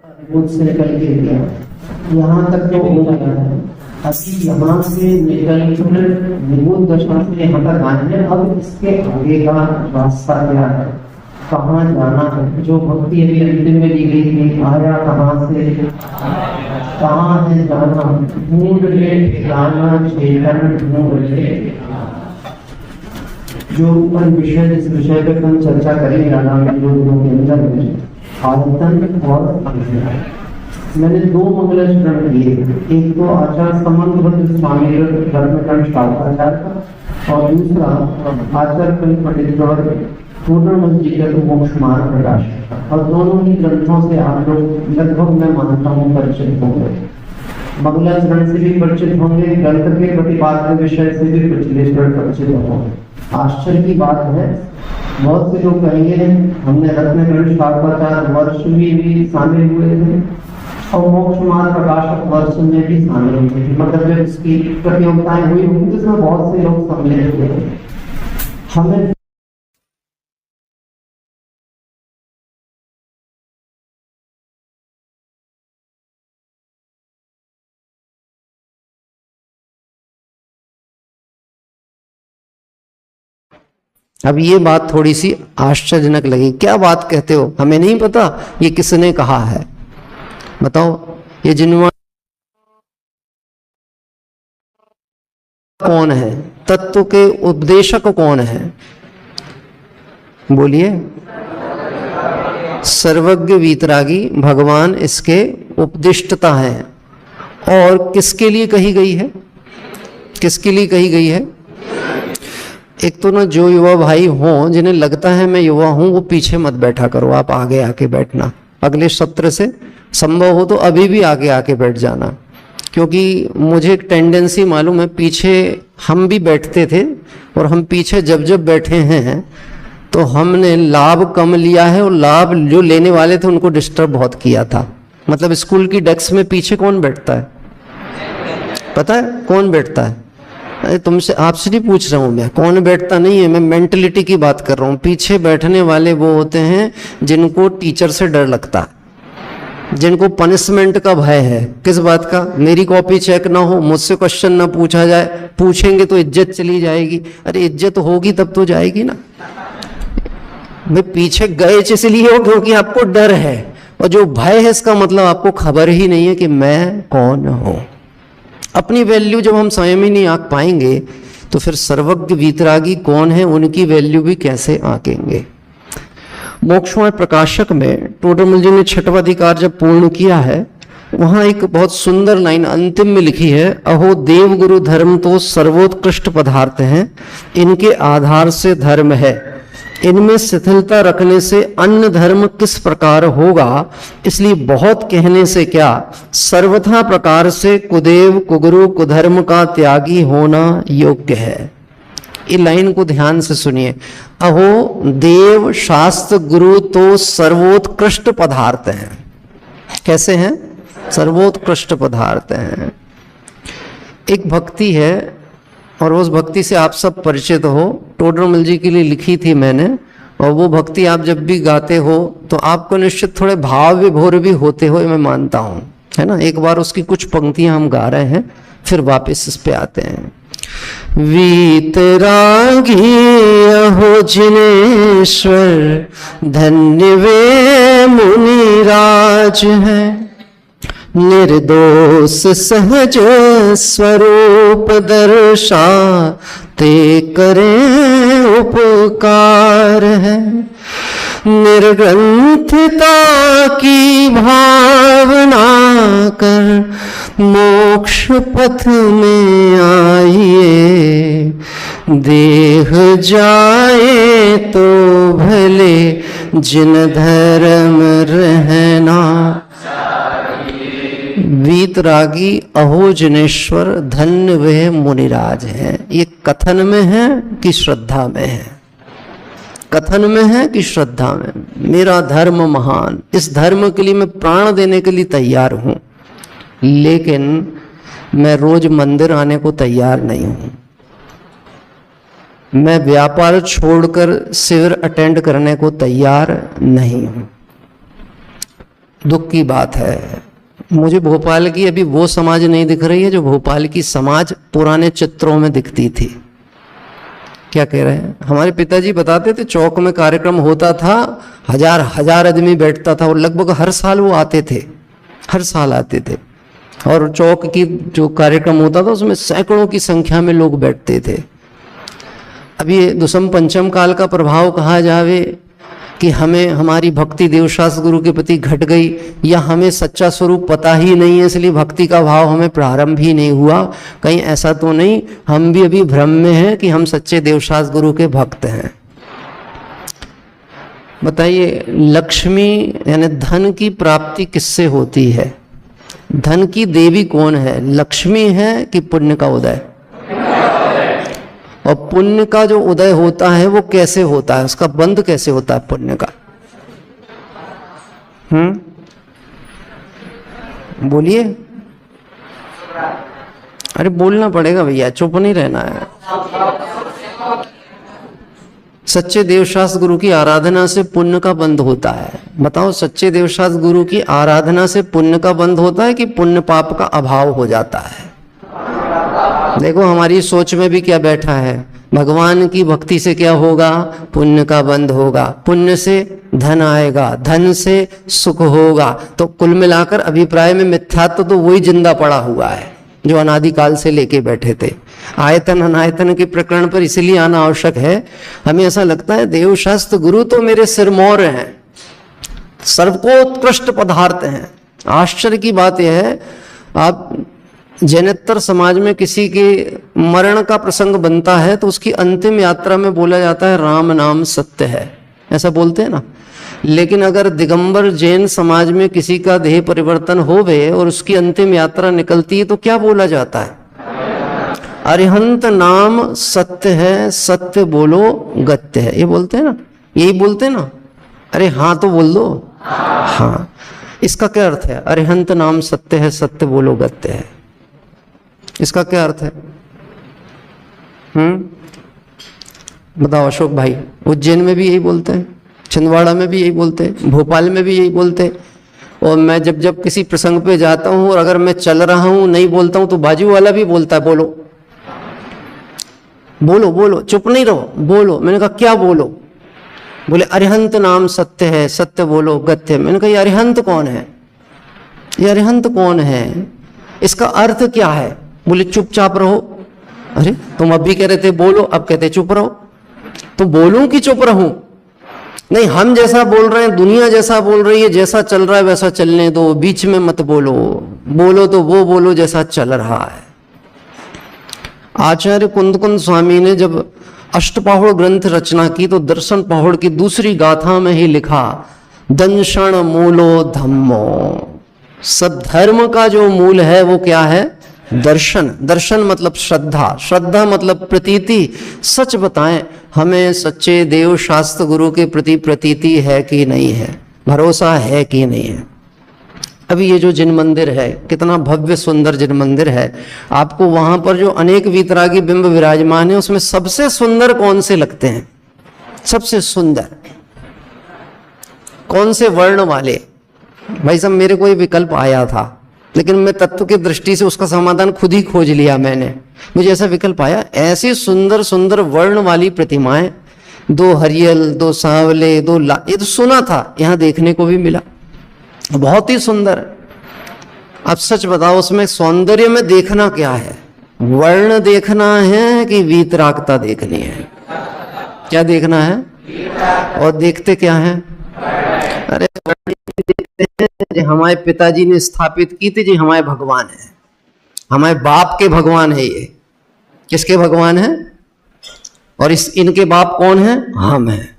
मुझसे निकल के गया, यहाँ तक तो हो गया है। अभी यहाँ से निकल कर निबोध दशा से यहाँ तक आए हैं। अब इसके आगे का रास्ता क्या है, कहाँ जाना है? जो भक्ति अभी अंतिम में दी गई थी, आया कहाँ से, कहाँ है जाना, ढूंढ ले ठिकाना चेतन ढूंढ ले। जो ऊपर विषय, जिस विषय पर हम चर्चा करेंगे आगामी 2 दिनों के अंदर में, आयतन और अंतरा। मैंने 2 मंगलाचरण किए, एक तो आचार्य समन्वय स्वामी रत्नकंठ शास्त्राचार्य का, और दूसरा आचार्य पंडित टोडरमल जी का मोक्ष मार्ग प्रकाश। और दोनों ही ग्रंथों से आप लोग लगभग मैं मानता हूँ परिचित होंगे। मंगलाचरण से भी परिचित होंगे, ग्रंथ के प्रतिपाद्य विषय से भी परिचित होंगे। आश्चर्य की बात है, बहुत से लोग कहेंगे हमने रत्नकंठ शास्त्राचार्य वर्ष भी शामिल हुए थे और मोक्ष मार्ग प्रकाशक वर्ष में भी शामिल हुए थे। मतलब जब इसकी प्रतियोगिताएं हुई होंगी तो इसमें बहुत से लोग सम्मिलित हुए थे। हमें अब ये बात थोड़ी सी आश्चर्यजनक लगी। क्या बात कहते हो, हमें नहीं पता ये किसने कहा है? बताओ, ये जिन्वा कौन है? तत्व के उपदेशक कौन है? बोलिए। सर्वज्ञ वीतरागी भगवान इसके उपदिष्टता है। और किसके लिए कही गई है? किसके लिए कही गई है? एक तो ना, जो युवा भाई हों जिन्हें लगता है मैं युवा हूं, वो पीछे मत बैठा करो, आप आगे आके बैठना। अगले सत्र से संभव हो तो अभी भी आगे आके बैठ जाना, क्योंकि मुझे एक टेंडेंसी मालूम है, पीछे हम भी बैठते थे और हम पीछे जब जब बैठे हैं तो हमने लाभ कम लिया है और लाभ जो लेने वाले थे उनको डिस्टर्ब बहुत किया था। मतलब स्कूल की डेस्क में पीछे कौन बैठता है? पता है कौन बैठता है? अरे तुमसे, आपसे नहीं पूछ रहा हूँ मैं, कौन बैठता नहीं है, मैं मेंटलिटी की बात कर रहा हूँ। पीछे बैठने वाले वो होते हैं जिनको टीचर से डर लगता है, जिनको पनिशमेंट का भय है। किस बात का? मेरी कॉपी चेक ना हो, मुझसे क्वेश्चन ना पूछा जाए, पूछेंगे तो इज्जत चली जाएगी। अरे इज्जत होगी तब तो जाएगी ना। भाई पीछे गए इसलिए हो क्योंकि आपको डर है, और जो भय है इसका मतलब आपको खबर ही नहीं है कि मैं कौन हूं। अपनी वैल्यू जब हम स्वयं ही नहीं आंक पाएंगे तो फिर सर्वज्ञ वीतरागी कौन है, उनकी वैल्यू भी कैसे आंकेंगे? मोक्षमार्ग प्रकाशक में टोडरमल जी ने 6वां अधिकार जब पूर्ण किया है, वहां एक बहुत सुंदर लाइन अंतिम में लिखी है, अहो देव गुरु धर्म तो सर्वोत्कृष्ट पदार्थ हैं, इनके आधार से धर्म है, इनमें शिथिलता रखने से अन्य धर्म किस प्रकार होगा, इसलिए बहुत कहने से क्या, सर्वथा प्रकार से कुदेव कुगुरु कुधर्म का त्यागी होना योग्य है। इस लाइन को ध्यान से सुनिए। अहो देव शास्त्र गुरु तो सर्वोत्कृष्ट पदार्थ हैं। कैसे हैं? सर्वोत्कृष्ट पदार्थ हैं। एक भक्ति है और उस भक्ति से आप सब परिचित हो, टोडरमल जी के लिए लिखी थी मैंने, और वो भक्ति आप जब भी गाते हो तो आपको निश्चित थोड़े भाव विभोर भी होते हो, मैं मानता हूँ, है ना। एक बार उसकी कुछ पंक्तियां हम गा रहे हैं, फिर वापस इस पे आते हैं। वीतरागी अहो जिनेश्वर, धन्य वे मुनिराज हैं, निर्दोष सहज स्वरूप दर्शा ते करें उपकार है, निर्ग्रंथता की भावना कर मोक्ष पथ में आइए, देह जाए तो भले जिन धर्म रहना। वीतरागी अहो जिनेश्वर, धन्य वे मुनिराज हैं। ये कथन में है कि श्रद्धा में है? कथन में है कि श्रद्धा में? मेरा धर्म महान, इस धर्म के लिए मैं प्राण देने के लिए तैयार हूं, लेकिन मैं रोज मंदिर आने को तैयार नहीं हूं। मैं व्यापार छोड़कर शिविर अटेंड करने को तैयार नहीं हूं। दुख की बात है। मुझे भोपाल की अभी वो समाज नहीं दिख रही है जो भोपाल की समाज पुराने चित्रों में दिखती थी। क्या कह रहे हैं? हमारे पिताजी बताते थे चौक में कार्यक्रम होता था, हजार हजार आदमी बैठता था और लगभग हर साल वो आते थे, हर साल आते थे। और चौक की जो कार्यक्रम होता था उसमें सैकड़ों की संख्या में लोग बैठते थे। अब ये दुसम पंचम काल का प्रभाव कहा जावे कि हमें हमारी भक्ति देवशास्त्र गुरु के प्रति घट गई, या हमें सच्चा स्वरूप पता ही नहीं है इसलिए भक्ति का भाव हमें प्रारंभ ही नहीं हुआ, कहीं ऐसा तो नहीं हम भी अभी भ्रम में हैं कि हम सच्चे देवशास्त्र गुरु के भक्त हैं? बताइए, लक्ष्मी यानी धन की प्राप्ति किससे होती है? धन की देवी कौन है? लक्ष्मी है कि पुण्य का उदय? और पुण्य का जो उदय होता है वो कैसे होता है? उसका बंध कैसे होता है पुण्य का? बोलिए। अरे बोलना पड़ेगा भैया, चुप नहीं रहना है। सच्चे देवशास्त्र गुरु की आराधना से पुण्य का बंध होता है। बताओ, सच्चे देवशास्त्र गुरु की आराधना से पुण्य का बंध होता है कि पुण्य पाप का अभाव हो जाता है? देखो हमारी सोच में भी क्या बैठा है, भगवान की भक्ति से क्या होगा? पुण्य का बंध होगा, पुण्य से धन आएगा, धन से सुख होगा। तो कुल मिलाकर अभिप्राय में मिथ्यात्व तो वही जिंदा पड़ा हुआ है जो अनादिकाल से लेके बैठे थे। आयतन अनायतन के प्रकरण पर इसलिए आना आवश्यक है। हमें ऐसा लगता है देवशास्त्र गुरु तो मेरे सिरमौर हैं, सर्वोत्कृष्ट पदार्थ हैं। आश्चर्य की बात यह है, आप जैनेतर समाज में किसी के मरण का प्रसंग बनता है तो उसकी अंतिम यात्रा में बोला जाता है राम नाम सत्य है, ऐसा बोलते हैं ना। लेकिन अगर दिगंबर जैन समाज में किसी का देह परिवर्तन हो गए और उसकी अंतिम यात्रा निकलती है तो क्या बोला जाता है? अरिहंत नाम सत्य है, सत्य बोलो गत्य है। ये बोलते हैं ना, यही बोलते हैं ना। अरे हाँ तो बोल दो। हाँ, इसका क्या अर्थ है? अरिहंत नाम सत्य है, सत्य बोलो गत्य है। इसका क्या अर्थ है? बताओ अशोक भाई। उज्जैन में भी यही बोलते हैं, छिंदवाड़ा में भी यही बोलते हैं, भोपाल में भी यही बोलते हैं। और मैं जब जब किसी प्रसंग पे जाता हूं और अगर मैं चल रहा हूं नहीं बोलता हूं तो बाजू वाला भी बोलता है बोलो बोलो बोलो, चुप नहीं रहो, बोलो। मैंने कहा क्या बोलो? बोले अरिहंत नाम सत्य है, सत्य बोलो गत्य। मैंने कहा ये अरिहंत कौन है? ये अरिहंत कौन है? इसका अर्थ क्या है? बोले चुपचाप रहो। अरे तुम अभी कह रहे थे बोलो, अब कहते चुप रहो। तो बोलूं कि चुप रहूं? नहीं, हम जैसा बोल रहे हैं, दुनिया जैसा बोल रही है, जैसा चल रहा है वैसा चलने दो, बीच में मत बोलो। बोलो तो वो बोलो जैसा चल रहा है। आचार्य कुंदकुंद स्वामी ने जब अष्टपाहुड़ ग्रंथ रचना की तो दर्शन पाहुड़ की दूसरी गाथा में ही लिखा, दंशण मूलो धम्मो। सब धर्म का जो मूल है वो क्या है? दर्शन। दर्शन मतलब श्रद्धा, श्रद्धा मतलब प्रतीति। सच बताएं, हमें सच्चे देव शास्त्र गुरु के प्रति प्रतीति है कि नहीं है? भरोसा है कि नहीं है? अभी ये जो जिन मंदिर है, कितना भव्य सुंदर जिन मंदिर है, आपको वहां पर जो अनेक वीतरागी बिंब विराजमान है उसमें सबसे सुंदर कौन से लगते हैं? सबसे सुंदर कौन से वर्ण वाले? भाई साहब, मेरे को ये विकल्प आया था लेकिन मैं तत्व की दृष्टि से उसका समाधान खुद ही खोज लिया मैंने। मुझे ऐसा विकल्प आया, ऐसी सुंदर सुंदर वर्ण वाली प्रतिमाएं, दो हरियल, दो सांवले, दो ये तो सुना था, यहां देखने को भी मिला। बहुत ही सुंदर। अब सच बताओ, उसमें सौंदर्य में देखना क्या है? वर्ण देखना है कि वीतरागता देखनी है? क्या देखना है? और देखते क्या है? अरे जी हमारे पिताजी ने स्थापित की थी, जी हमारे भगवान है, हमारे बाप के भगवान है। ये किसके भगवान है? और इनके बाप कौन है? हम हैं।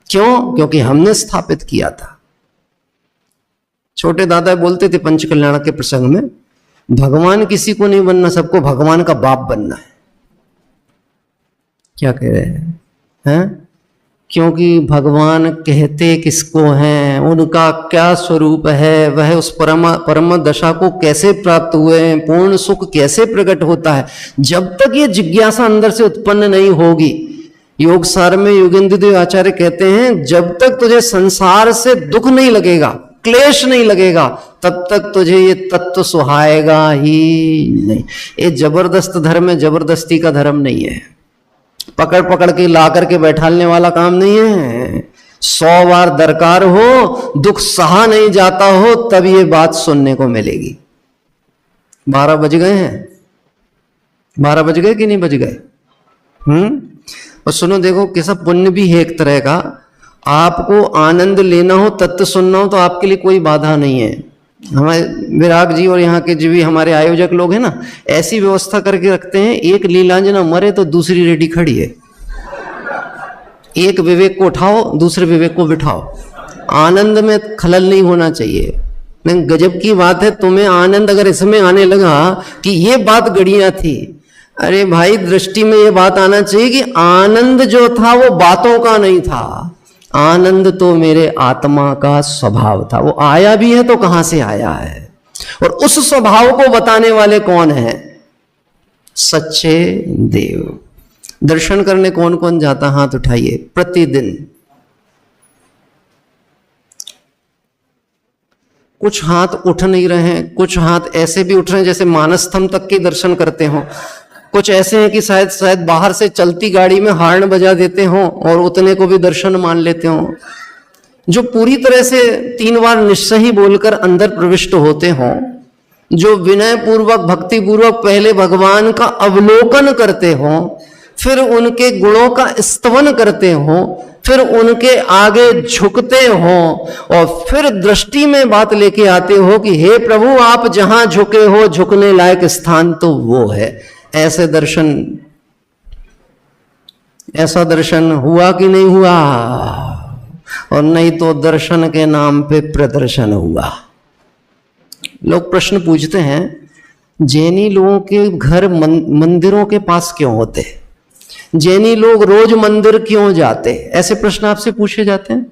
क्यों? क्योंकि हमने स्थापित किया था। छोटे दादा बोलते थे पंच कल्याण के प्रसंग में, भगवान किसी को नहीं बनना, सबको भगवान का बाप बनना है। क्या कह रहे हैं? क्योंकि भगवान कहते किसको हैं, उनका क्या स्वरूप है, वह उस परम दशा को कैसे प्राप्त हुए हैं, पूर्ण सुख कैसे प्रकट होता है, जब तक ये जिज्ञासा अंदर से उत्पन्न नहीं होगी। योग सार में योगेंद्र देव आचार्य कहते हैं, जब तक तुझे संसार से दुख नहीं लगेगा, क्लेश नहीं लगेगा तब तक तुझे ये तत्व सुहाएगा ही नहीं। ये जबरदस्त धर्म है, जबरदस्ती का धर्म नहीं है, पकड़ पकड़ के ला करके बैठालने वाला काम नहीं है। 100 बार दरकार हो, दुख सहा नहीं जाता हो, तब ये बात सुनने को मिलेगी। 12 बज गए हैं, 12 बज गए कि नहीं बज गए? और सुनो, देखो कैसा पुण्य भी है एक तरह का। आपको आनंद लेना हो, तत्व सुनना हो, तो आपके लिए कोई बाधा नहीं है। हमारे विराग जी और यहाँ के जो भी हमारे आयोजक लोग हैं ना, ऐसी व्यवस्था करके रखते हैं, एक लीलांजना मरे तो दूसरी रेडी खड़ी है। एक विवेक को उठाओ, दूसरे विवेक को बिठाओ। आनंद में खलल नहीं होना चाहिए। लेकिन गजब की बात है, तुम्हें आनंद अगर इसमें आने लगा कि ये बात गड़िया थी, अरे भाई दृष्टि में ये बात आना चाहिए कि आनंद जो था वो बातों का नहीं था, आनंद तो मेरे आत्मा का स्वभाव था। वो आया भी है तो कहां से आया है, और उस स्वभाव को बताने वाले कौन है? सच्चे देव। दर्शन करने कौन कौन जाता? हाथ उठाइए। प्रतिदिन कुछ हाथ उठ नहीं रहे हैं, कुछ हाथ ऐसे भी उठ रहे हैं जैसे मानसस्थम तक के दर्शन करते हों, कुछ ऐसे हैं कि शायद बाहर से चलती गाड़ी में हार्न बजा देते हों और उतने को भी दर्शन मान लेते हों। जो पूरी तरह से 3 बार निश्चय ही बोलकर अंदर प्रविष्ट होते हों, जो विनय पूर्वक भक्ति पूर्वक पहले भगवान का अवलोकन करते हों, फिर उनके गुणों का स्तवन करते हों, फिर उनके आगे झुकते हों, और फिर दृष्टि में बात लेके आते हो कि हे प्रभु आप जहां झुके हो, झुकने लायक स्थान तो वो है। ऐसा दर्शन हुआ कि नहीं हुआ? और नहीं तो दर्शन के नाम पे प्रदर्शन हुआ। लोग प्रश्न पूछते हैं, जैनी लोगों के घर मंदिरों के पास क्यों होते? जैनी लोग रोज मंदिर क्यों जाते? ऐसे प्रश्न आपसे पूछे जाते हैं।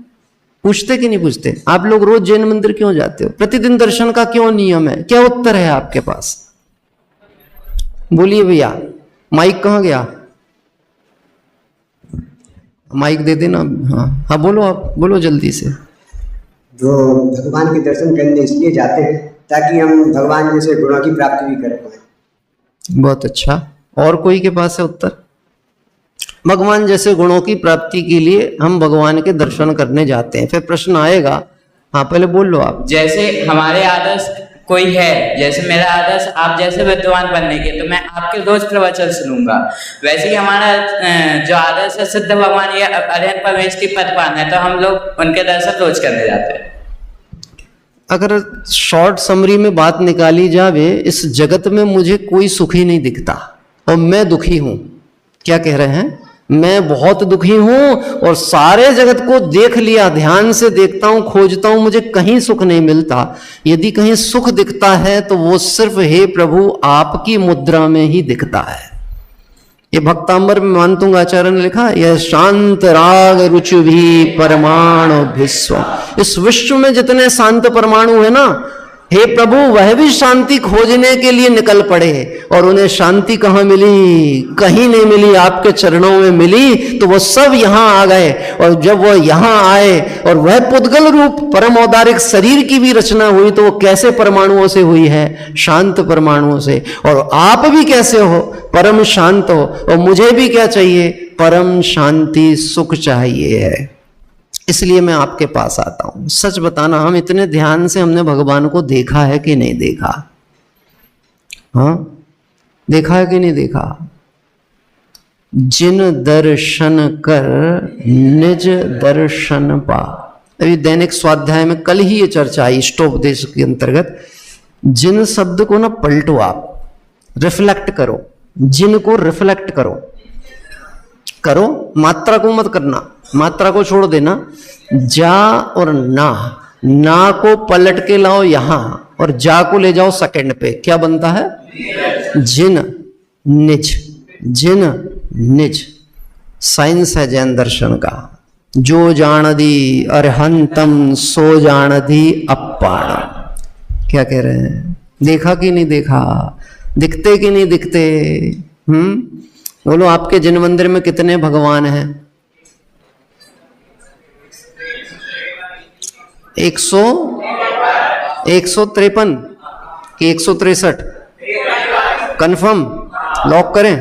पूछते कि नहीं पूछते? आप लोग रोज जैन मंदिर क्यों जाते हो? प्रतिदिन दर्शन का क्यों नियम है? क्या उत्तर है आपके पास? बोलिए भैया। माइक कहाँ गया? माइक दे देना। हाँ हाँ, बोलो, आप बोलो जल्दी से। जो भगवान के दर्शन करने इसलिए जाते हैं ताकि हम भगवान जैसे गुणों की प्राप्ति भी कर पाए। बहुत अच्छा। और कोई के पास है उत्तर? भगवान जैसे गुणों की प्राप्ति के लिए हम भगवान के दर्शन करने जाते हैं। फिर प्रश्न आएगा, हाँ पहले बोल लो आप। जैसे हमारे आदर्श कोई है, जैसे मेरा आदर्श आप जैसे विद्वान बनने के, तो मैं आपके रोज प्रवचन सुनूंगा। वैसे ही हमारा जो आदर्श है सिद्ध भगवान या अरिहंत परमेश्वरी पदपान है, तो हम लोग उनके दर्शन रोज करने जाते हैं। अगर शॉर्ट समरी में बात निकाली जावे, इस जगत में मुझे कोई सुखी नहीं दिखता और मैं दुखी हूं। क्या कह रहे हैं? मैं बहुत दुखी हूं और सारे जगत को देख लिया, ध्यान से देखता हूं, खोजता हूं, मुझे कहीं सुख नहीं मिलता। यदि कहीं सुख दिखता है तो वो सिर्फ हे प्रभु आपकी मुद्रा में ही दिखता है। ये भक्तांबर में मानतुंग आचार्य ने लिखा, यह शांत राग रुचि भी परमाणु विश्व। इस विश्व में जितने शांत परमाणु है ना, हे प्रभु वह भी शांति खोजने के लिए निकल पड़े, और उन्हें शांति कहाँ मिली? कहीं नहीं मिली, आपके चरणों में मिली। तो वो सब यहाँ आ गए, और जब वो यहाँ आए और वह पुद्गल रूप परम औदारिक शरीर की भी रचना हुई, तो वो कैसे परमाणुओं से हुई है? शांत परमाणुओं से। और आप भी कैसे हो? परम शांत हो। और मुझे भी क्या चाहिए? परम शांति सुख चाहिए है। इसलिए मैं आपके पास आता हूं। सच बताना, हम इतने ध्यान से हमने भगवान को देखा है कि नहीं देखा? हाँ, देखा है कि नहीं देखा? जिन दर्शन कर निज दर्शन पा। अभी दैनिक स्वाध्याय में कल ही ये चर्चा आई इष्टोपदेश के अंतर्गत। जिन शब्द को ना पलटो, आप रिफ्लेक्ट करो, जिन को रिफ्लेक्ट करो, मात्रा को मत करना, मात्रा को छोड़ देना। जा और ना को पलट के लाओ यहां, और जा को ले जाओ सेकंड पे। क्या बनता है? जिन निज। जिन निज साइंस है जैन दर्शन का। जो जानदी अरहंतम सो जानदी अप्पाण। क्या कह रहे हैं? देखा कि नहीं देखा? दिखते कि नहीं दिखते? बोलो, आपके जिन मंदिर में कितने भगवान हैं? 100 153 कि 163? कंफर्म, लॉक करें?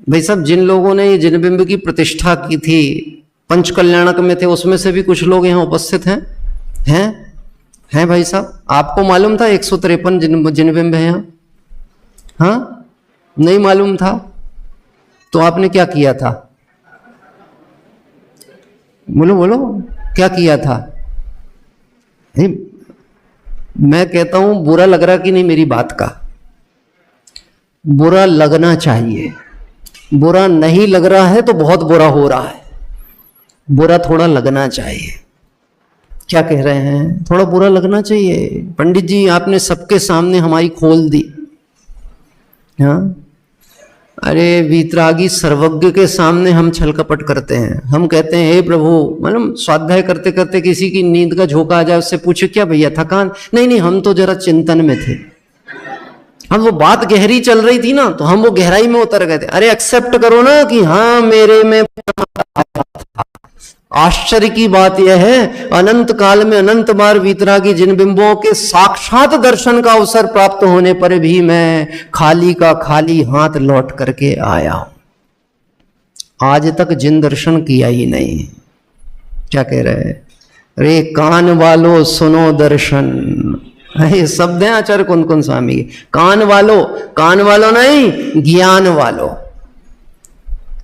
भाई साहब, जिन लोगों ने ये जिनबिंब की प्रतिष्ठा की थी, पंच कल्याणक में थे, उसमें से भी कुछ लोग यहाँ उपस्थित हैं? हैं भाई साहब? आपको मालूम था 153 जिनबिंब है यहाँ? हाँ, नहीं मालूम था? तो आपने क्या किया था? बोलो बोलो, क्या किया था? मैं कहता हूं, बुरा लग रहा कि नहीं मेरी बात का? बुरा लगना चाहिए। बुरा नहीं लग रहा है तो बहुत बुरा हो रहा है। बुरा थोड़ा लगना चाहिए। क्या कह रहे हैं? थोड़ा बुरा लगना चाहिए। पंडित जी, आपने सबके सामने हमारी खोल दी। हाँ, अरे वीतरागी सर्वज्ञ के सामने हम छल कपट करते हैं। हम कहते हैं, हे प्रभु, मतलब स्वाध्याय करते करते किसी की नींद का झोंका आ जाए, उससे पूछे क्या भैया थकान? नहीं, हम तो जरा चिंतन में थे। हम वो बात गहरी चल रही थी ना, तो हम वो गहराई में उतर गए थे। अरे एक्सेप्ट करो ना कि हाँ, मेरे में आश्चर्य की बात यह है, अनंत काल में अनंत बार वीतरागी जिन बिंबों के साक्षात दर्शन का अवसर प्राप्त होने पर भी मैं खाली का खाली हाथ लौट करके आया हूं। आज तक जिन दर्शन किया ही नहीं। क्या कह रहे हैं? रे कान वालों सुनो दर्शन। ये शब्द हैं आचार्य कुंद स्वामी के। कान वालों नहीं, ज्ञान वालों।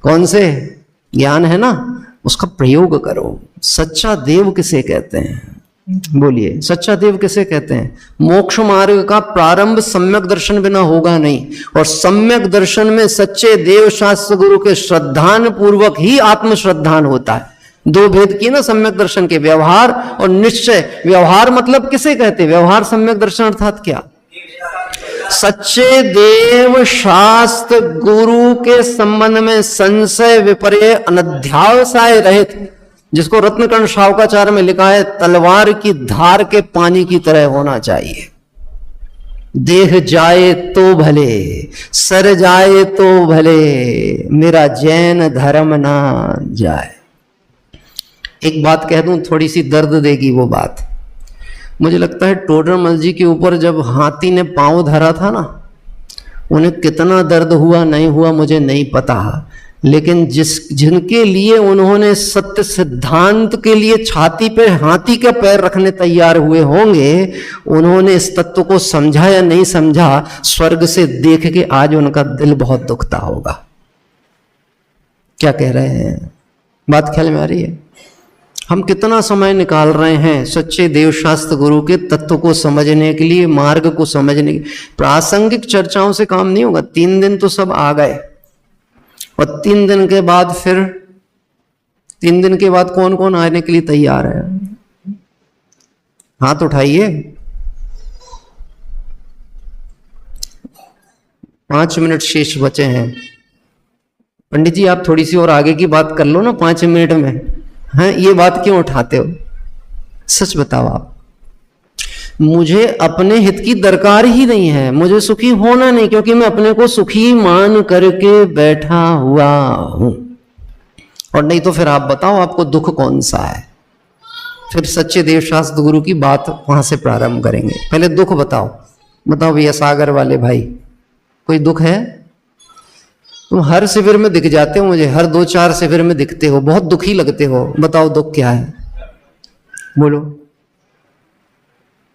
कौन से ज्ञान है ना, उसका प्रयोग करो। सच्चा देव किसे कहते हैं? बोलिए, सच्चा देव किसे कहते हैं? मोक्ष मार्ग का प्रारंभ सम्यक दर्शन बिना होगा नहीं, और सम्यक दर्शन में सच्चे देव शास्त्र गुरु के श्रद्धान पूर्वक ही आत्म श्रद्धान होता है। दो भेद किए ना सम्यक दर्शन के, व्यवहार और निश्चय। व्यवहार मतलब किसे कहते हैं? व्यवहार सम्यक दर्शन अर्थात क्या? सच्चे देव शास्त्र गुरु के संबंध में संशय विपर्य अनध्यावसाय रहित, जिसको रत्नकर्ण शावकाचार्य में लिखा है, तलवार की धार के पानी की तरह होना चाहिए। देह जाए तो भले, सर जाए तो भले, मेरा जैन धर्म ना जाए। एक बात कह दूं, थोड़ी सी दर्द देगी वो बात। मुझे लगता है टोडरमल जी के ऊपर जब हाथी ने पांव धरा था ना, उन्हें कितना दर्द हुआ नहीं हुआ मुझे नहीं पता, लेकिन जिनके लिए उन्होंने सत्य सिद्धांत के लिए छाती पे हाथी का पैर रखने तैयार हुए होंगे, उन्होंने इस तत्व को समझा या नहीं समझा, स्वर्ग से देख के आज उनका दिल बहुत दुखता होगा। क्या कह रहे हैं? बात ख्याल में आ रही है? हम कितना समय निकाल रहे हैं सच्चे देवशास्त्र गुरु के तत्व को समझने के लिए, मार्ग को समझने के। प्रासंगिक चर्चाओं से काम नहीं होगा। 3 दिन तो सब आ गए, और 3 दिन के बाद फिर 3 दिन के बाद कौन कौन आने के लिए तैयार है? हाथ उठाइए। 5 मिनट शेष बचे हैं। पंडित जी, आप थोड़ी सी और आगे की बात कर लो ना 5 मिनट में। हैं, ये बात क्यों उठाते हो? सच बताओ आप। मुझे अपने हित की दरकार ही नहीं है, मुझे सुखी होना नहीं, क्योंकि मैं अपने को सुखी मान करके बैठा हुआ हूं। और नहीं तो फिर आप बताओ, आपको दुख कौन सा है? फिर सच्चे देवशास्त्र गुरु की बात वहां से प्रारंभ करेंगे। पहले दुख बताओ भैया सागर वाले भाई, कोई दुख है? तुम हर शिविर में दिख जाते हो मुझे, हर 2-4 शिविर में दिखते हो, बहुत दुखी लगते हो। बताओ दुख क्या है? बोलो।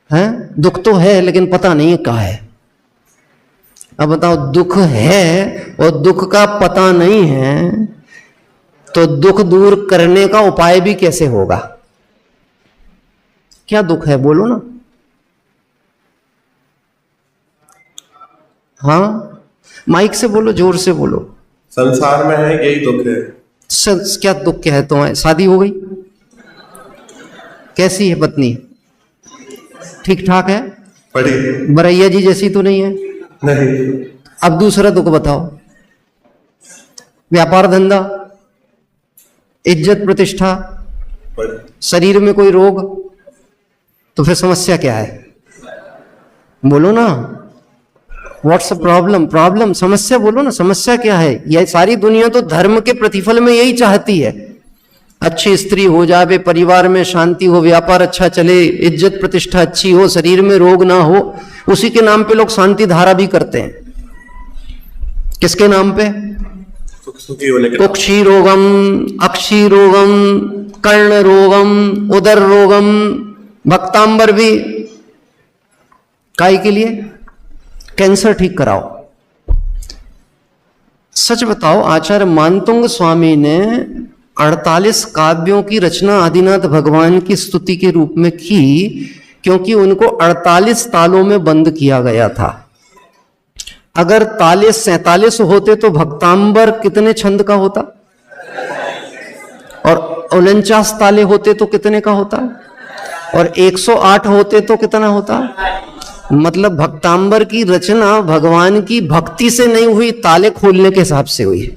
हैं? दुख तो है लेकिन पता नहीं क्या है। अब बताओ, दुख है और दुख का पता नहीं है, तो दुख दूर करने का उपाय भी कैसे होगा? क्या दुख है? बोलो ना। हाँ, माइक से बोलो, जोर से बोलो। संसार में है, यही दुख है। क्या दुख क्या है? तुम्हें शादी हो गई? कैसी है पत्नी? ठीक ठाक है? बड़ी बरैया जी जैसी तो नहीं है? नहीं। अब दूसरा दुख बताओ। व्यापार धंधा, इज्जत प्रतिष्ठा, शरीर में कोई रोग, तो फिर समस्या क्या है? बोलो ना। व्हाट्स द प्रॉब्लम समस्या बोलो ना। समस्या क्या है? यह सारी दुनिया तो धर्म के प्रतिफल में यही चाहती है। अच्छी स्त्री हो जावे, परिवार में शांति हो, व्यापार अच्छा चले, इज्जत प्रतिष्ठा अच्छी हो, शरीर में रोग ना हो, उसी के नाम पे लोग शांति धारा भी करते हैं। किसके नाम पे? सुखी होने के कुक्षी रोगम, अक्षी रोगम, कर्ण रोगम, उदर रोगम, भक्तांबर भी काय के लिए? कैंसर ठीक कराओ। सच बताओ, आचार्य मानतुंग स्वामी ने 48 काव्यों की रचना आदिनाथ भगवान की स्तुति के रूप में की, क्योंकि उनको 48 तालों में बंद किया गया था। अगर ताले 47 होते तो भक्तांबर कितने छंद का होता? और 49 ताले होते तो कितने का होता? और 108 होते तो कितना होता? मतलब भक्तांबर की रचना भगवान की भक्ति से नहीं हुई, ताले खोलने के हिसाब से हुई।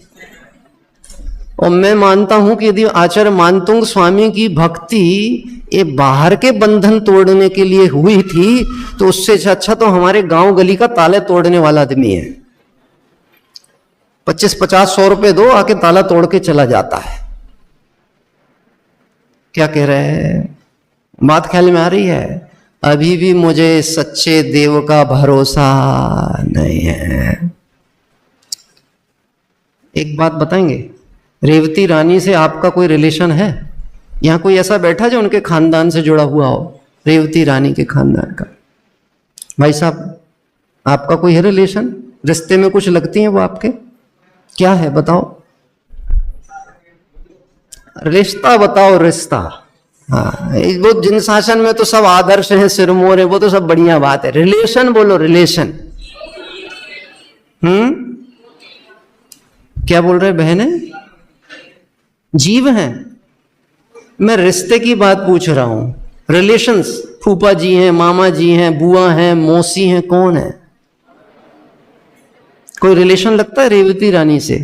और मैं मानता हूं कि यदि आचार्य मानतुंग स्वामी की भक्ति ये बाहर के बंधन तोड़ने के लिए हुई थी, तो उससे अच्छा तो हमारे गांव गली का ताले तोड़ने वाला आदमी है। 25-50-100 रुपए दो, आके ताला तोड़ के चला जाता है। क्या कह रहे हैं? बात ख्याल में आ रही है? अभी भी मुझे सच्चे देव का भरोसा नहीं है। एक बात बताएंगे, रेवती रानी से आपका कोई रिलेशन है? यहां कोई ऐसा बैठा जो उनके खानदान से जुड़ा हुआ हो? रेवती रानी के खानदान का भाई साहब, आपका कोई है रिलेशन? रिश्ते में कुछ लगती हैं वो आपके? क्या है बताओ, रिश्ता बताओ, रिश्ता। हाँ, वो जिन शासन में तो सब आदर्श हैं, सिरमौर है, वो तो सब बढ़िया बात है। रिलेशन बोलो, रिलेशन। क्या बोल रहे बहने? जीव हैं। मैं रिश्ते की बात पूछ रहा हूं। रिलेशंस, फूफा जी हैं, मामा जी हैं, बुआ हैं, मौसी हैं, कौन है? कोई रिलेशन लगता है रेवती रानी से?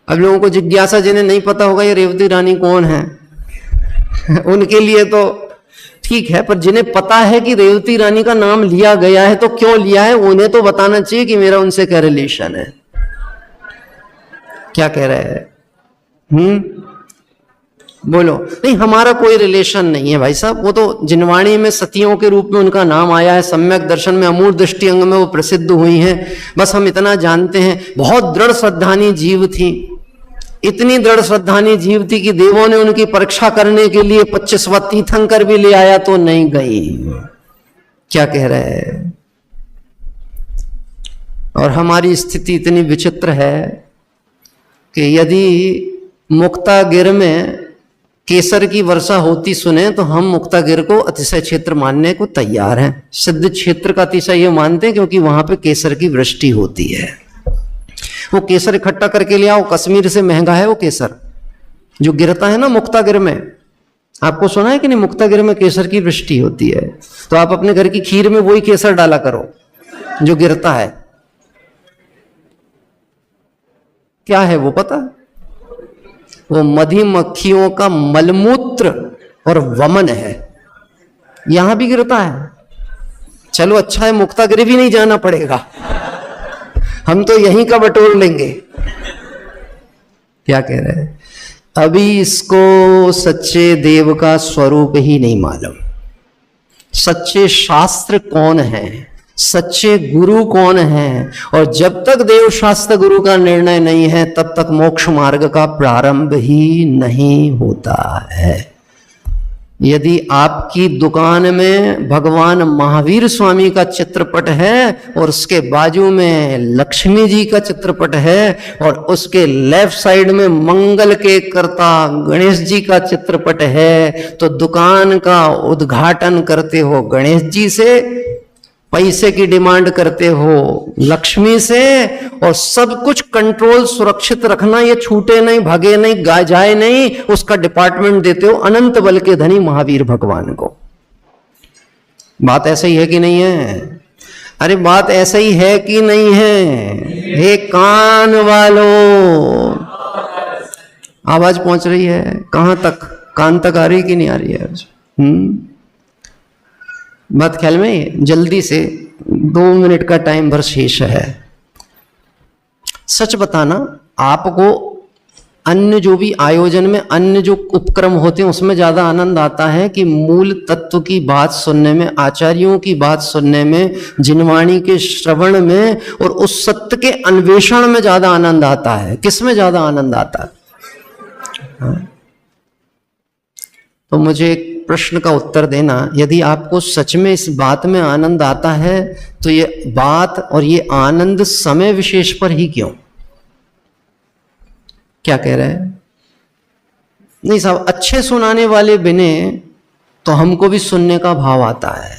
अब लोगों को जिज्ञासा, जिन्हें नहीं पता होगा ये रेवती रानी कौन है उनके लिए तो ठीक है, पर जिन्हें पता है कि रेवती रानी का नाम लिया गया है तो क्यों लिया है, उन्हें तो बताना चाहिए कि मेरा उनसे क्या रिलेशन है। क्या कह रहे हैं? बोलो। नहीं, हमारा कोई रिलेशन नहीं है भाई साहब। वो तो जिनवाणी में सतियों के रूप में उनका नाम आया है, सम्यक दर्शन में अमूर्त दृष्टि अंग में वो प्रसिद्ध हुई हैं। बस हम इतना जानते हैं, बहुत दृढ़ श्रद्धानी जीव थी। इतनी दृढ़ श्रद्धानी जीव थी कि देवों ने उनकी परीक्षा करने के लिए 25वां तीर्थंकर भी ले आया तो नहीं गई। क्या कह रहे हैं? और हमारी स्थिति इतनी विचित्र है कि यदि मुक्तागिर में केसर की वर्षा होती सुने तो हम मुक्तागिर को अतिशय क्षेत्र मानने को तैयार हैं। सिद्ध क्षेत्र का अतिशय ये मानते हैं क्योंकि वहां पे केसर की वृष्टि होती है। वो केसर इकट्ठा करके ले आओ, कश्मीर से महंगा है वो केसर जो गिरता है ना मुक्तागिर में। आपको सुना है कि नहीं, मुक्तागिर में केसर की वृष्टि होती है। तो आप अपने घर की खीर में वही केसर डाला करो जो गिरता है। क्या है वो पता? वो मधुमक्खियों का मलमूत्र और वमन है। यहां भी गिरता है। चलो अच्छा है, मुक्तागिर भी नहीं जाना पड़ेगा, हम तो यहीं का बटोर लेंगे। क्या कह रहे हैं? अभी इसको सच्चे देव का स्वरूप ही नहीं मालूम। सच्चे शास्त्र कौन है, सच्चे गुरु कौन है, और जब तक देव शास्त्र गुरु का निर्णय नहीं है तब तक मोक्ष मार्ग का प्रारंभ ही नहीं होता है। यदि आपकी दुकान में भगवान महावीर स्वामी का चित्रपट है और उसके बाजू में लक्ष्मी जी का चित्रपट है और उसके लेफ्ट साइड में मंगल के कर्ता गणेश जी का चित्रपट है, तो दुकान का उद्घाटन करते हो गणेश जी से, पैसे की डिमांड करते हो लक्ष्मी से, और सब कुछ कंट्रोल सुरक्षित रखना, ये छूटे नहीं, भागे नहीं, जाए नहीं, उसका डिपार्टमेंट देते हो अनंत बल के धनी महावीर भगवान को। बात ऐसा ही है कि नहीं है? अरे बात ऐसा ही है कि नहीं है? हे कान वालों, आवाज पहुंच रही है? कहां तक? कान तक आ रही कि नहीं आ रही है? बात ख्याल में? जल्दी से 2 मिनट का टाइम भर शेष है। सच बताना, आपको अन्य जो भी आयोजन में अन्य जो उपक्रम होते हैं उसमें ज्यादा आनंद आता है कि मूल तत्व की बात सुनने में, आचार्यों की बात सुनने में, जिनवाणी के श्रवण में और उस सत्य के अन्वेषण में ज्यादा आनंद आता है? किसमें ज्यादा आनंद आता है? हाँ? तो मुझे एक प्रश्न का उत्तर देना, यदि आपको सच में इस बात में आनंद आता है तो ये बात और ये आनंद समय विशेष पर ही क्यों? क्या कह रहे हैं? नहीं साहब, अच्छे सुनाने वाले बिने तो हमको भी सुनने का भाव आता है।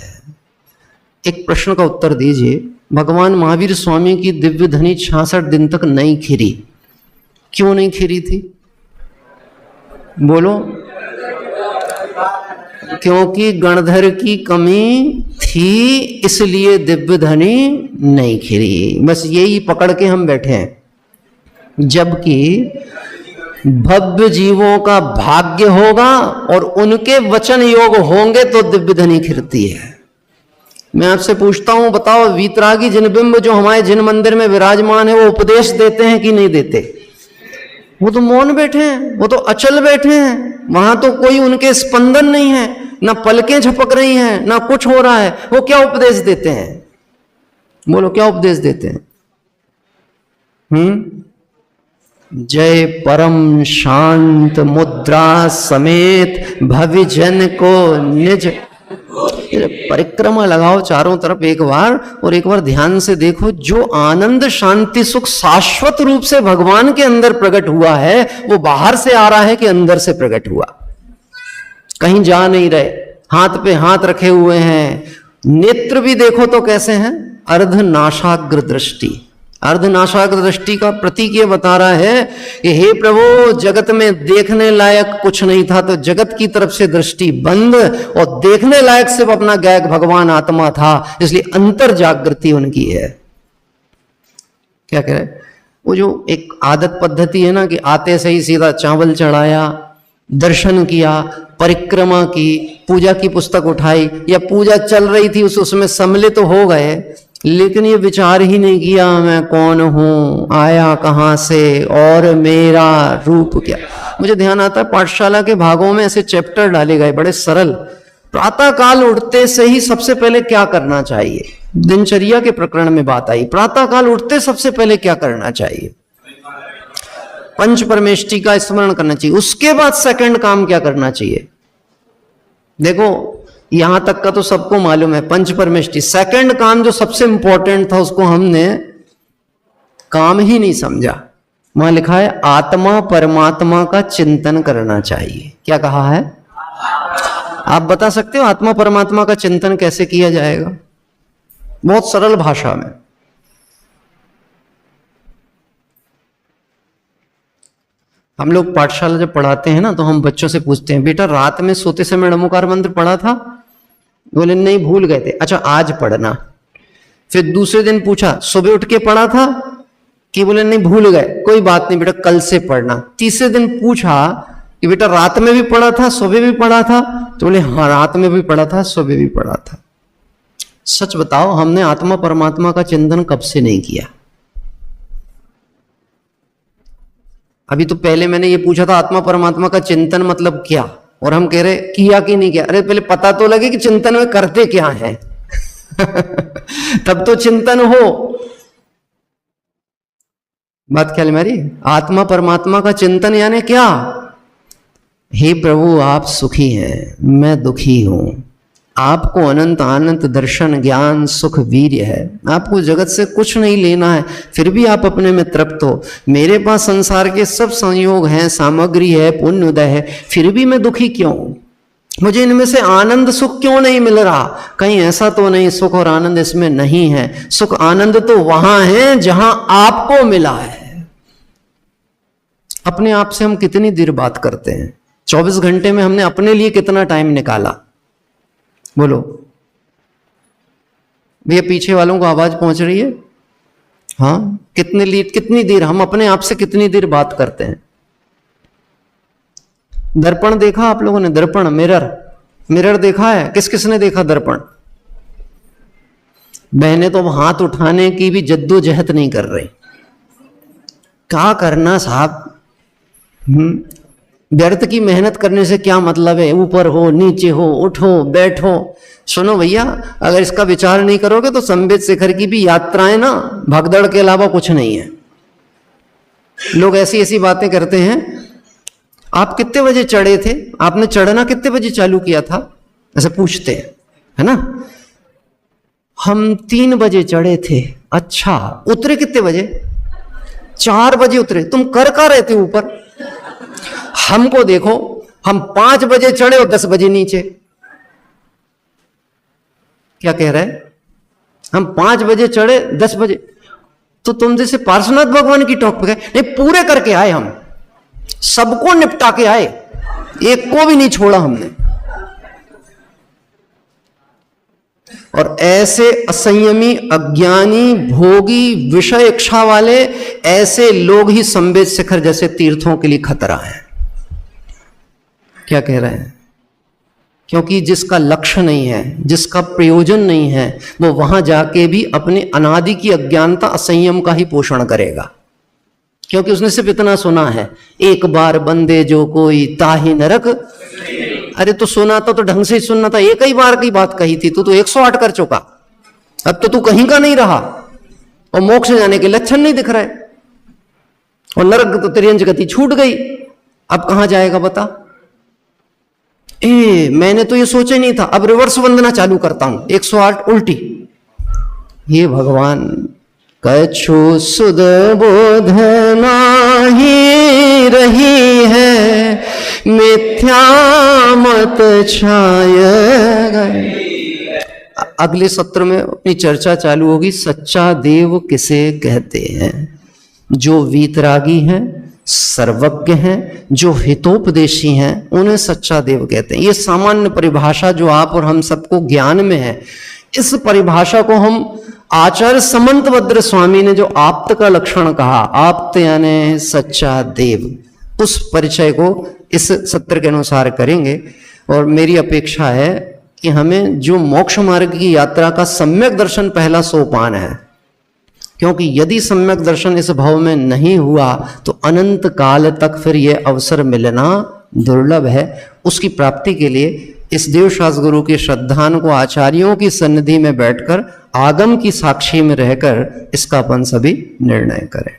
एक प्रश्न का उत्तर दीजिए, भगवान महावीर स्वामी की दिव्य ध्वनि 66 दिन तक नहीं खिरी, क्यों नहीं खिरी थी? बोलो। क्योंकि गणधर की कमी थी, इसलिए दिव्य ध्वनि नहीं खिरी। बस यही पकड़ के हम बैठे हैं। जबकि भव्य जीवों का भाग्य होगा और उनके वचन योग होंगे तो दिव्य ध्वनि खिरती है। मैं आपसे पूछता हूं, बताओ, वीतरागी जिनबिंब जो हमारे जिन मंदिर में विराजमान है वो उपदेश देते हैं कि नहीं देते? वो तो मौन बैठे हैं, वो तो अचल बैठे हैं, वहां तो कोई उनके स्पंदन नहीं है, ना पलकें झपक रही हैं, ना कुछ हो रहा है। वो क्या उपदेश देते हैं? बोलो, क्या उपदेश देते हैं? जय परम शांत मुद्रा समेत भवि जन को निज। परिक्रमा लगाओ चारों तरफ एक बार, और एक बार ध्यान से देखो, जो आनंद शांति सुख शाश्वत रूप से भगवान के अंदर प्रकट हुआ है वो बाहर से आ रहा है कि अंदर से प्रकट हुआ? कहीं जा नहीं रहे, हाथ पे हाथ रखे हुए हैं। नेत्र भी देखो तो कैसे हैं? अर्धनाशाग्र दृष्टि। अर्धनाशाग्र दृष्टि का प्रतीक ये बता रहा है कि हे प्रभु, जगत में देखने लायक कुछ नहीं था तो जगत की तरफ से दृष्टि बंद, और देखने लायक सिर्फ अपना गायक भगवान आत्मा था, इसलिए अंतर जागृति उनकी है। क्या कह रहे? वो जो एक आदत पद्धति है ना कि आते से ही सीधा चावल चढ़ाया, दर्शन किया, परिक्रमा की, पूजा की पुस्तक उठाई, या पूजा चल रही थी उसमें सम्मिलित तो हो गए, लेकिन ये विचार ही नहीं किया मैं कौन हूं, आया कहां से और मेरा रूप क्या। मुझे ध्यान आता है पाठशाला के भागों में ऐसे चैप्टर डाले गए बड़े सरल। प्रातः काल उठते से ही सबसे पहले क्या करना चाहिए? दिनचर्या के प्रकरण में बात आई, प्रातः काल उठते सबसे पहले क्या करना चाहिए? पंच परमेष्टि का स्मरण करना चाहिए। उसके बाद सेकंड काम क्या करना चाहिए? देखो, यहां तक का तो सबको मालूम है, पंच परमेष्टि। सेकंड काम जो सबसे इंपॉर्टेंट था उसको हमने काम ही नहीं समझा। वहां लिखा है आत्मा परमात्मा का चिंतन करना चाहिए। क्या कहा है? आप बता सकते हो आत्मा परमात्मा का चिंतन कैसे किया जाएगा? बहुत सरल भाषा में। हम लोग पाठशाला जब पढ़ाते हैं ना तो हम बच्चों से पूछते हैं, बेटा रात में सोते समय नमोकार मंत्र पढ़ा था? बोले नहीं, भूल गए थे। अच्छा, आज पढ़ना। फिर दूसरे दिन पूछा, सुबह उठ के पढ़ा था? कि बोले नहीं, भूल गए। कोई बात नहीं बेटा, कल से पढ़ना। तीसरे दिन पूछा कि बेटा रात में भी पढ़ा था, सुबह भी पढ़ा था? तो बोले हाँ, रात में भी पढ़ा था, सुबह भी पढ़ा था। सच बताओ, हमने आत्मा परमात्मा का चिंतन कब से नहीं किया? अभी तो पहले मैंने ये पूछा था आत्मा परमात्मा का चिंतन मतलब क्या, और हम कह रहे किया कि नहीं किया। अरे पहले पता तो लगे कि चिंतन में करते क्या है तब तो चिंतन हो। बात क्या है मेरी? आत्मा परमात्मा का चिंतन यानी क्या? हे प्रभु, आप सुखी हैं, मैं दुखी हूं। आपको अनंत अनंत दर्शन ज्ञान सुख वीर्य है, आपको जगत से कुछ नहीं लेना है, फिर भी आप अपने में तृप्त हो। मेरे पास संसार के सब संयोग हैं, सामग्री है, पुण्य उदय है, फिर भी मैं दुखी क्यों? मुझे इनमें से आनंद सुख क्यों नहीं मिल रहा? कहीं ऐसा तो नहीं सुख और आनंद इसमें नहीं है? सुख आनंद तो वहां है जहां आपको मिला है। अपने आप से हम कितनी देर बात करते हैं? 24 घंटे में हमने अपने लिए कितना टाइम निकाला? बोलो भैया, पीछे वालों को आवाज पहुंच रही है? हाँ, कितनी देर हम अपने आप से कितनी देर बात करते हैं? दर्पण देखा आप लोगों ने? दर्पण, मिरर देखा है? किस किसने देखा दर्पण? बहनें तो अब हाथ उठाने की भी जद्दोजहद नहीं कर रही। क्या करना साहब, व्यर्थ की मेहनत करने से क्या मतलब है, ऊपर हो नीचे हो उठो बैठो। सुनो भैया, अगर इसका विचार नहीं करोगे तो संबित शिखर की भी यात्राएं ना भगदड़ के अलावा कुछ नहीं है। लोग ऐसी ऐसी बातें करते हैं। आप कितने बजे चढ़े थे, आपने चढ़ना कितने बजे चालू किया था, ऐसे पूछते हैं, है ना। हम 3 बजे चढ़े थे। अच्छा, उतरे कितने बजे? 4 बजे उतरे। तुम कर रहे थे ऊपर? हमको देखो, हम 5 बजे चढ़े और 10 बजे नीचे। क्या कह रहे हैं? हम 5 बजे चढ़े 10 बजे। तो तुम जैसे पार्श्वनाथ भगवान की टॉक पे गए? नहीं, पूरे करके आए हम, सबको निपटा के आए, एक को भी नहीं छोड़ा हमने। और ऐसे असंयमी, अज्ञानी, भोगी, विषय इच्छा वाले ऐसे लोग ही संबित शिखर जैसे तीर्थों के लिए खतरा है। क्या कह रहे हैं? क्योंकि जिसका लक्ष्य नहीं है, जिसका प्रयोजन नहीं है, वो वहां जाके भी अपने अनादि की अज्ञानता, असंयम का ही पोषण करेगा। क्योंकि उसने सिर्फ इतना सुना है, एक बार बंदे जो कोई ताहि नरक। अरे तो सुना तो ढंग से ही सुनना था, एक ही बार की बात कही थी, तू तो 108 कर चुका। अब तो तू कहीं का नहीं रहा और मोक्ष जाने के लक्षण नहीं दिख रहे, और नरक तो तेरी अंश गति छूट गई। अब कहां जाएगा बता? मैंने तो ये सोचा ही नहीं था, अब रिवर्स वंदना चालू करता हूं, 108 उल्टी। ये भगवान कछु सुध बोध नाही रही है, मिथ्या मत छाय गए। अगले सत्र में अपनी चर्चा चालू होगी, सच्चा देव किसे कहते हैं। जो वीतरागी हैं, सर्वज्ञ हैं, जो हितोपदेशी हैं, उन्हें सच्चा देव कहते हैं। ये सामान्य परिभाषा जो आप और हम सबको ज्ञान में है, इस परिभाषा को हम आचार्य समंतभद्र स्वामी ने जो आप्त का लक्षण कहा, आप्त यानी सच्चा देव, उस परिचय को इस सत्र के अनुसार करेंगे। और मेरी अपेक्षा है कि हमें जो मोक्ष मार्ग की यात्रा का सम्यक दर्शन पहला सोपान है, क्योंकि यदि सम्यक दर्शन इस भाव में नहीं हुआ तो अनंत काल तक फिर यह अवसर मिलना दुर्लभ है। उसकी प्राप्ति के लिए इस देवशास्त्र गुरु के श्रद्धान को आचार्यों की सन्निधि में बैठकर आगम की साक्षी में रहकर इसका अपन सभी निर्णय करें।